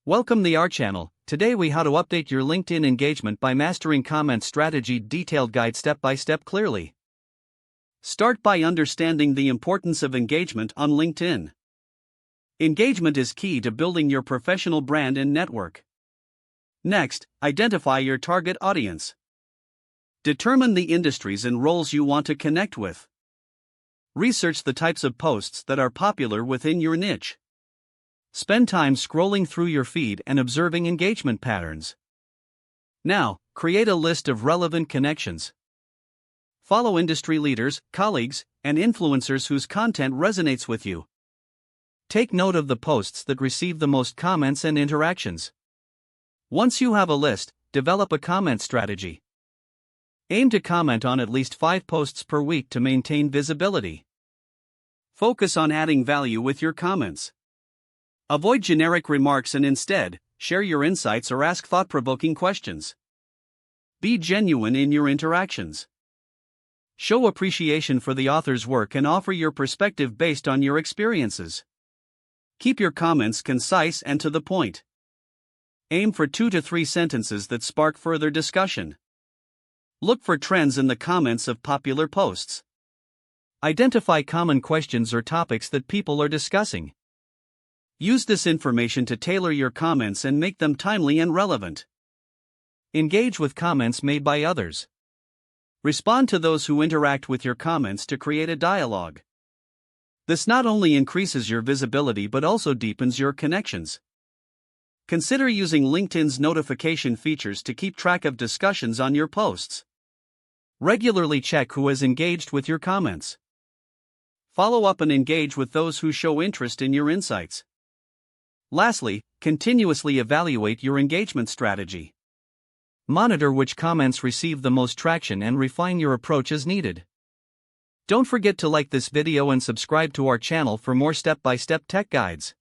Welcome the our channel. Today we how to update your LinkedIn engagement by mastering comment strategy detailed guide step by step clearly. Start by understanding the importance of engagement on LinkedIn. Engagement is key to building your professional brand and network. Next, identify your target audience. Determine the industries and roles you want to connect with. Research the types of posts that are popular within your niche. Spend time scrolling through your feed and observing engagement patterns. Now, create a list of relevant connections. Follow industry leaders, colleagues, and influencers whose content resonates with you. Take note of the posts that receive the most comments and interactions. Once you have a list, develop a comment strategy. Aim to comment on at least 5 posts per week to maintain visibility. Focus on adding value with your comments. Avoid generic remarks and instead, share your insights or ask thought-provoking questions. Be genuine in your interactions. Show appreciation for the author's work and offer your perspective based on your experiences. Keep your comments concise and to the point. Aim for 2 to 3 sentences that spark further discussion. Look for trends in the comments of popular posts. Identify common questions or topics that people are discussing. Use this information to tailor your comments and make them timely and relevant. Engage with comments made by others. Respond to those who interact with your comments to create a dialogue. This not only increases your visibility but also deepens your connections. Consider using LinkedIn's notification features to keep track of discussions on your posts. Regularly check who has engaged with your comments. Follow up and engage with those who show interest in your insights. Lastly, continuously evaluate your engagement strategy. Monitor which comments receive the most traction and refine your approach as needed. Don't forget to like this video and subscribe to our channel for more step-by-step tech guides.